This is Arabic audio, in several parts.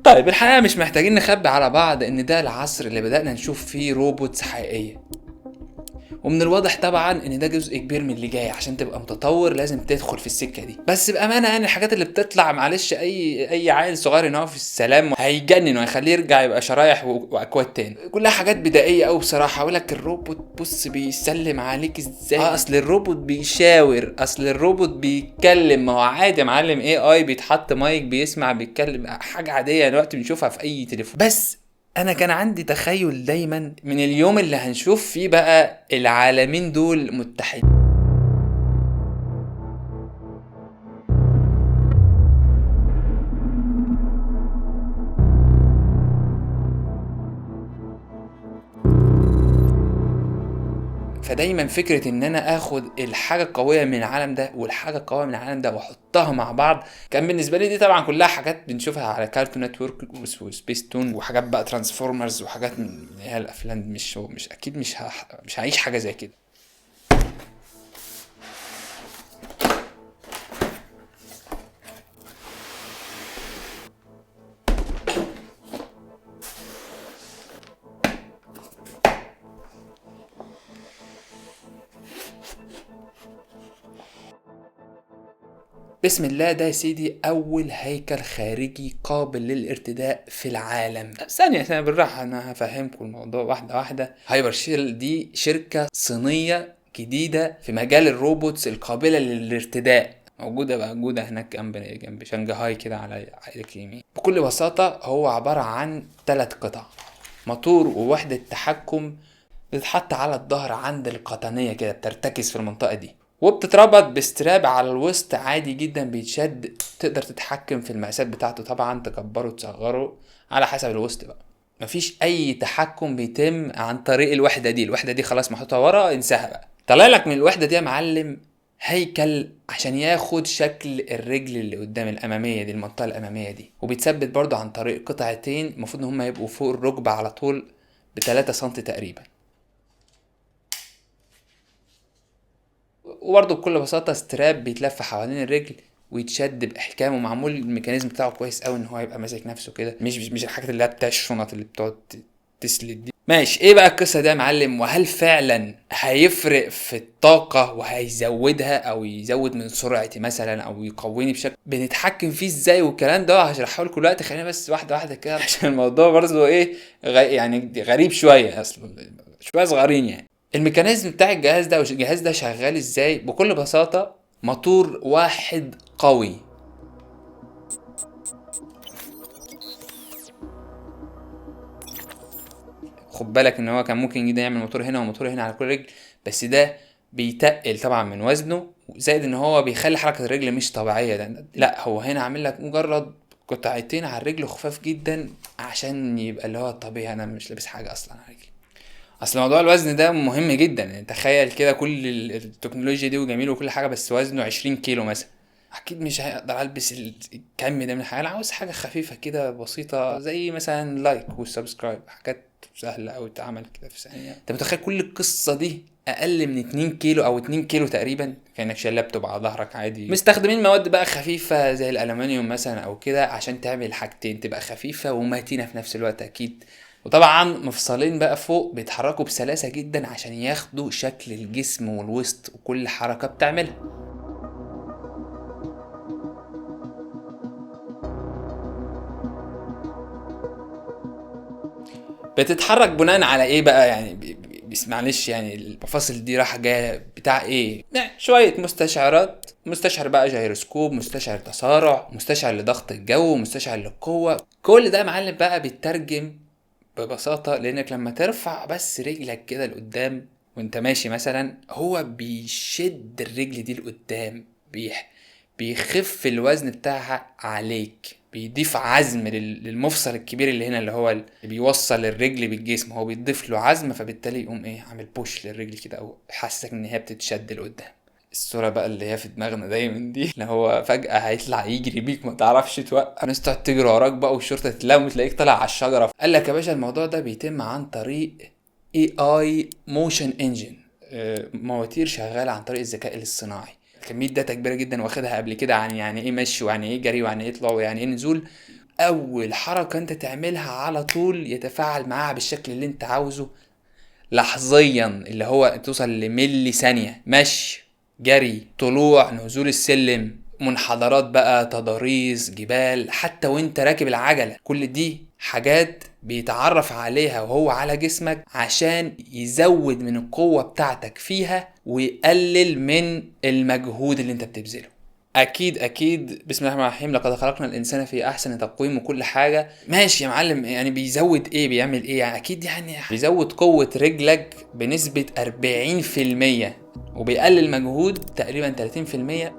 طيب الحقيقة مش محتاجين نخبي على بعض ان ده العصر اللي بدأنا نشوف فيه روبوتس حقيقية، ومن الواضح طبعا ان ده جزء كبير من اللي جاي. عشان تبقى متطور لازم تدخل في السكه دي. بس بامانه يعني الحاجات اللي بتطلع معلش اي عيل صغير ان هو في السلام هيجنن وهيخليه يرجع يبقى شرايح واكواد تاني. كلها حاجات بدائيه قوي بصراحه. اقول لك الروبوت بص بيسلم عليك ازاي، اصل الروبوت بيشاور، اصل الروبوت بيتكلم. ما هو عادي يا معلم، اي بيتحط مايك بيسمع بيتكلم، حاجه عاديه دلوقتي بنشوفها في اي تليفون. بس انا كان عندي تخيل دايما من اليوم اللي هنشوف فيه بقى العالمين دول متحدين. فدايما فكرة ان انا اخد الحاجة القوية من العالم ده والحاجة القوية من العالم ده واحطها مع بعض كان بالنسبة لي دي طبعا كلها حاجات بنشوفها على كارتون نتورك وسبيس تون وحاجات بقى ترانسفورمرز وحاجات من هي الافلام. مش اكيد مش هعيش حاجة زي كده. بسم الله. ده يا سيدي اول هيكل خارجي قابل للارتداء في العالم. ثانية بالراحة، انا هفهمكم الموضوع واحدة واحدة. هايبر شيل دي شركة صينية جديدة في مجال الروبوتس القابلة للارتداء. موجودة هناك جنب شنغهاي كده على اليمين. بكل بساطة هو عبارة عن 3 قطع: موتور ووحدة تحكم بتتحط على الظهر عند القطنية كده، بترتكز في المنطقة دي، وبتتربط بستراب على الوسط عادي جدا بيتشد. تقدر تتحكم في المقاسات بتاعته طبعا، تكبره تصغره على حسب الوسط بقى. مفيش اي تحكم بيتم عن طريق الوحدة دي خلاص محطوطة ورا، انساها بقى. طلع لك من الوحدة دي يا معلم هيكل عشان ياخد شكل الرجل اللي قدام الامامية دي، المنطقة الامامية دي، وبيتثبت برضو عن طريق قطعتين المفروض ان هم يبقوا فوق الركبة على طول ب3 سنتي تقريبا. وبرضه بكل بساطة ستراب بيتلف حوالين الرجل ويتشد باحكام، ومعمول الميكانيزم بتاعه كويس قوي ان هو يبقى ماسك نفسه كده، مش الحاجات اللي هي بتاع الشنط اللي بتقعد تسلد دي. ماشي، ايه بقى القصه دي يا معلم؟ وهل فعلا هيفرق في الطاقه وهيزودها او يزود من سرعتي مثلا او يقويني بشكل بنتحكم فيه ازاي؟ والكلام ده هشرحه لكم دلوقتي. خلينا بس واحده واحده كده عشان الموضوع برضه ايه يعني غريب شويه، اصلا شويه صغيرين يعني. الميكانيزم بتاع الجهاز ده والجهاز ده شغال ازاي؟ بكل بساطة موتور واحد قوي خد بالك ان هو كان ممكن جدا يعمل موتور هنا وموتور هنا على كل رجل، بس ده بيتقل طبعا من وزنه، زائد ان هو بيخلي حركة الرجل مش طبيعية. ده لا، هو هنا عامل لك مجرد قطعتين على الرجل خفاف جدا عشان يبقى اللي هو الطبيعي، انا مش لابس حاجة اصلا على رجلي. اصل موضوع الوزن ده مهم جدا. يعني تخيل كده كل التكنولوجيا دي وجميل وكل حاجه، بس وزنه 20 كيلو مثلا، اكيد مش هقدر البس الكم ده من الحاجه. انا عاوز حاجه خفيفه كده بسيطه زي مثلا لايك والسبسكرايب، حاجات سهله قوي تتعمل كده في ثانيه. انت متخيل كل القصه دي اقل من 2 كيلو او 2 كيلو تقريبا، كانك شايل لابتوب على ظهرك عادي. مستخدمين مواد بقى خفيفه زي الالومنيوم مثلا او كده عشان تعمل حاجتين، تبقى خفيفه ومتينه في نفس الوقت اكيد. وطبعا مفصلين بقى فوق بيتحركوا بسلاسة جدا عشان ياخدوا شكل الجسم والوسط وكل حركة بتعملها. بتتحرك بناء على ايه بقى يعني؟ معلش يعني المفاصل دي راح جايه بتاع ايه؟ يعني شويه مستشعرات، مستشعر بقى جيروسكوب، مستشعر تسارع، مستشعر لضغط الجو، مستشعر للقوه. كل ده معلم بقى بيترجم ببساطة لانك لما ترفع بس رجلك كده لقدام وانت ماشي مثلا، هو بيشد الرجل دي لقدام، بيخف الوزن بتاعها عليك، بيضيف عزم للمفصل الكبير اللي هنا اللي هو اللي بيوصل الرجل بالجسم، هو بيضيف له عزم، فبالتالي يقوم ايه عامل بوش للرجل كده او حاسسك ان هي بتتشد لقدام. الصورة بقى اللي هي في دماغنا دايما دي اللي هو فجأة هيطلع يجري بيك ما تعرفش توقف، الناس تقعد تجري وراك بقى والشرطة تتلم وتلاقيك طالع على الشجرة. قال لك يا باشا الموضوع ده بيتم عن طريق AI موشن انجن، مواتير شغالة عن طريق الذكاء الاصطناعي. كمية داتا كبيرة جدا واخدها قبل كده عن يعني ايه مشي ويعني ايه جري ويعني ايه طلوع ويعني ايه نزول، اول حركة انت تعملها على طول يتفاعل معاها بالشكل اللي انت عاوزه لحظيا، اللي هو توصل لملي ثانية. مشي، جري، طلوع، نزول السلم، منحدرات بقى، تضاريس، جبال، حتى وانت راكب العجلة، كل دي حاجات بيتعرف عليها وهو على جسمك عشان يزود من القوة بتاعتك فيها ويقلل من المجهود اللي انت بتبذله. اكيد بسم الله الرحمن الرحيم، لقد خلقنا الانسان في احسن تقويم وكل حاجه ماشي يا معلم. يعني بيزود ايه؟ بيعمل ايه يعني؟ اكيد يعني بيزود قوه رجلك بنسبه 40% وبيقلل مجهود تقريبا 30%.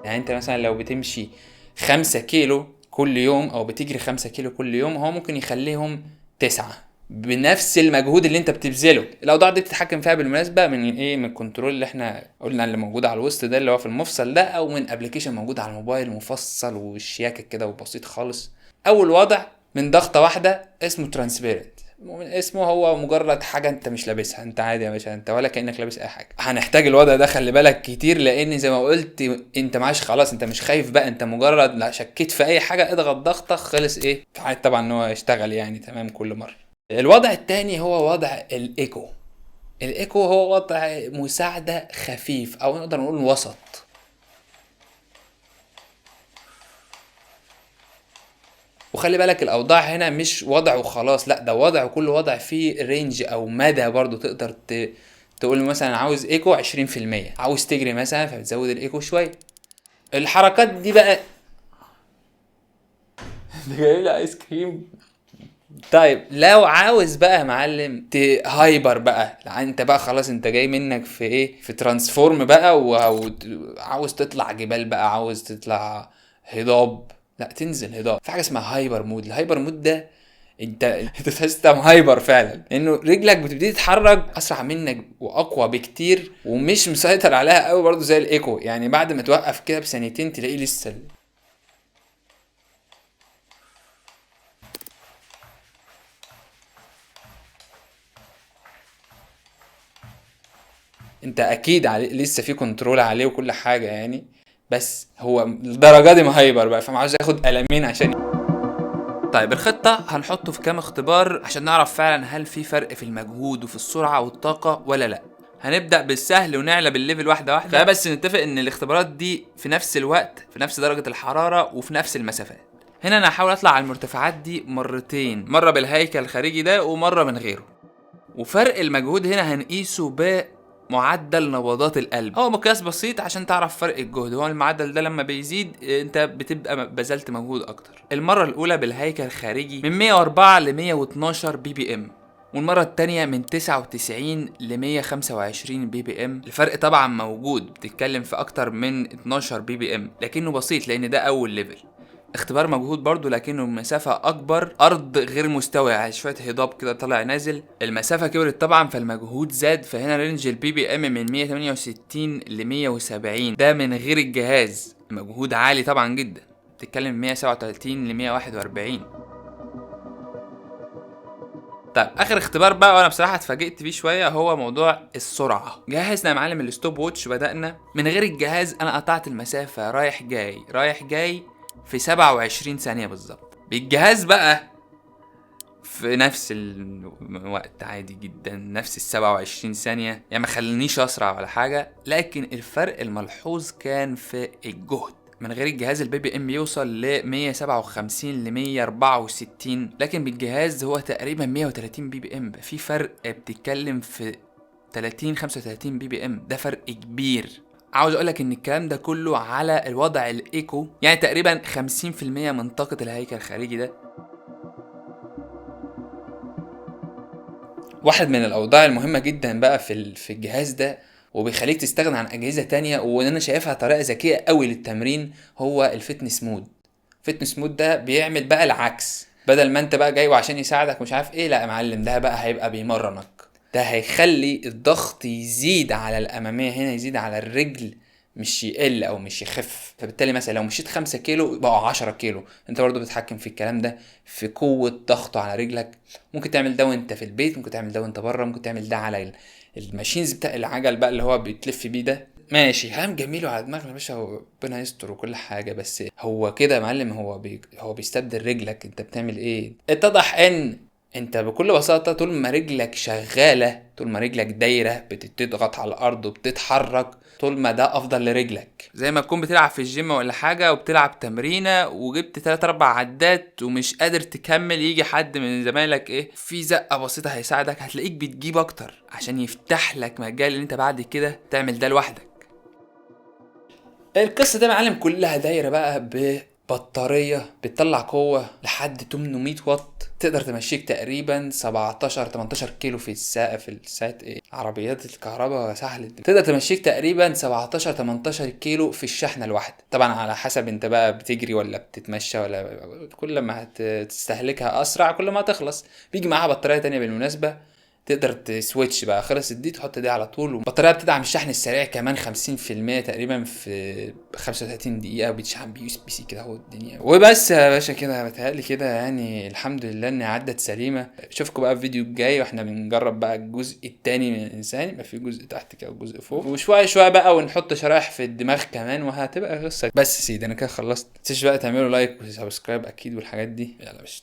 يعني انت مثلا لو بتمشي 5 كيلو كل يوم او بتجري 5 كيلو كل يوم، هو ممكن يخليهم 9 بنفس المجهود اللي انت بتبذله. الاوضاع دي بتتحكم فيها بالمناسبه من ايه؟ من الكنترول اللي احنا قلنا اللي موجود على الوسط ده اللي هو في المفصل ده، او من ابلكيشن موجود على الموبايل مفصل وشياكه كده وبسيط خالص. اول وضع من ضغطه واحده اسمه ترانسبيرنت. من اسمه هو مجرد حاجه انت مش لابسها، انت عادي يا باشا، انت ولا كانك لابس اي حاجه. هنحتاج الوضع ده خلي بالك كتير، لان زي ما قلت انت معاش خلاص، انت مش خايف بقى، انت مجرد لا شكيت في اي حاجه اضغط ضغطه خلص ايه، عادي طبعا ان هو يشتغل يعني تمام كل مره. الوضع التاني هو وضع الايكو. الايكو هو وضع مساعده خفيف او نقدر نقول وسط. وخلي بالك الاوضاع هنا مش وضع وخلاص، لا ده وضع وكل وضع فيه رينج او مدى برضو تقدر تقول مثلا عاوز ايكو 20%، عاوز تجري مثلا فبتزود الايكو شويه. الحركات دي بقى ده جاي لي ايس كريم. طيب لو عاوز بقى يا معلم هايبر بقى، لا انت بقى خلاص انت جاي منك في ايه، في ترانسفورم بقى وعاوز تطلع جبال بقى، عاوز تطلع هضاب، لا تنزل هضاب، في حاجه اسمها هايبر مود. الهايبر مود ده انت تحس انت هايبر فعلا، لانه رجلك بتبتدي تتحرك اسرع منك واقوى بكتير ومش مسيطر عليها قوي برضو زي الايكو. يعني بعد ما توقف كده بثانيتين تلاقيه لسه انت اكيد لسه في كنترول عليه وكل حاجه يعني، بس هو الدرجه دي مهايبر بقى، فما عاوز ياخد قلمين عشان. طيب الخطه هنحطه في كام اختبار عشان نعرف فعلا هل في فرق في المجهود وفي السرعه والطاقه ولا لا. هنبدا بالسهل ونعلى بالليفل واحده واحده. خلينا بس نتفق ان الاختبارات دي في نفس الوقت، في نفس درجه الحراره وفي نفس المسافات. هنا انا هحاول اطلع على المرتفعات دي مرتين، مره بالهيكل الخارجي ده ومره من غيره. وفرق المجهود هنا هنقيسه بمعدل نبضات القلب. هو مقياس بسيط عشان تعرف فرق الجهد، هو المعدل ده لما بيزيد انت بتبقى بذلت مجهود اكتر. المرة الاولى بالهيكل الخارجي من 104 ل 112 بي بي ام، والمرة التانية من 99 ل 125 بي بي ام. الفرق طبعا موجود، بتتكلم في اكتر من 12 بي بي ام، لكنه بسيط لان ده اول ليفل. اختبار مجهود برضو لكنه مسافة اكبر، ارض غير مستوية يعني شوية هضاب كده طالع نازل، المسافة كبرت طبعا فالمجهود زاد. فهنا رينج البي بي ام من 168 ل 170، ده من غير الجهاز، مجهود عالي طبعا جدا، بتتكلم 137 ل 141. طيب اخر اختبار بقى وانا بصراحه اتفاجئت بيه شويه هو موضوع السرعه. جهزنا يا معلم الستوب ووتش، بدانا من غير الجهاز انا قطعت المسافه رايح جاي رايح جاي في 27 ثانيه بالظبط. بالجهاز بقى في نفس الوقت عادي جدا، نفس 27 ثانيه، يعني ما خلنيش اسرع ولا حاجه، لكن الفرق الملحوظ كان في الجهد. من غير الجهاز البي بي ام يوصل ل 157 ل 164، لكن بالجهاز هو تقريبا 130 بي بي ام. في فرق بتتكلم في 30 35 بي بي ام، ده فرق كبير. عاوز اقولك ان الكلام ده كله على الوضع الايكو، يعني تقريبا 50% من طاقة الهيكل الخارجي ده. واحد من الاوضاع المهمة جدا بقى في الجهاز ده وبيخليك تستغنى عن اجهزة تانية، وان انا شايفها طريقة ذكية قوي للتمرين، هو الفتنس مود. الفتنس مود ده بيعمل بقى العكس، بدل ما انت بقى جاي وعشان يساعدك مش عارف ايه، لا يا معلم ده بقى هيبقى بيمرنك. ده هيخلي الضغط يزيد على الامامية هنا، يزيد على الرجل مش يقل او مش يخف. فبالتالي مثلا لو مشيت 5 كيلو بقوا 10 كيلو، انت برضو بتحكم في الكلام ده في قوة ضغطه على رجلك. ممكن تعمل ده وانت في البيت، ممكن تعمل ده وانت بره، ممكن تعمل ده على الماشينز بتاع العجل بقى اللي هو بيتلف بيه ده. ماشي كلام جميل وعلى دماغنا يا باشا، وربنا يستر وكل حاجه، بس هو كده يا معلم، هو بيستبدل رجلك، انت بتعمل ايه؟ اتضح ان انت بكل بساطه طول ما رجلك شغاله، طول ما رجلك دايره بتضغط على الارض وبتتحرك، طول ما ده افضل لرجلك. زي ما تكون بتلعب في الجيم ولا حاجه وبتلعب تمرينه وجبت 3 4 عدات ومش قادر تكمل، يجي حد من زمايلك ايه في زقه بسيطه هيساعدك، هتلاقيك بتجيب اكتر عشان يفتح لك مجال ان انت بعد كده تعمل ده لوحدك. القصة ده معلم كلها دايرة بقى ببطارية بتطلع قوة لحد 800 واط، تقدر تمشيك تقريبا 17 18 كيلو في الساعة. في الساعة ايه، عربيات الكهرباء سهلة، تقدر تمشيك تقريبا 17 18 كيلو في الشحنة الواحدة، طبعا على حسب انت بقى بتجري ولا بتتمشى، ولا كل ما هتستهلكها اسرع كل ما تخلص. بيجي معاها بطارية تانية بالمناسبة، تقدر تسويتش بقى، خلص دي تحط دي على طول. والبطاريه بتدعم الشحن السريع كمان 50% تقريبا في 35 دقيقه، وبتشحن بي اس بي سي كده اهو الدنيا. وبس يا باشا كده بتهيألي كده يعني الحمد لله ان عدت سليمه. اشوفكم بقى في الفيديو الجاي واحنا بنجرب بقى الجزء التاني من الانسان، يبقى في جزء تحت كده وجزء فوق، وشويه شويه بقى ونحط شرايح في الدماغ كمان، وهتبقى قصه. بس يا سيدي انا كده خلصت، متنسوش بقى تعملوا لايك وسبسكرايب اكيد والحاجات دي. يلا باش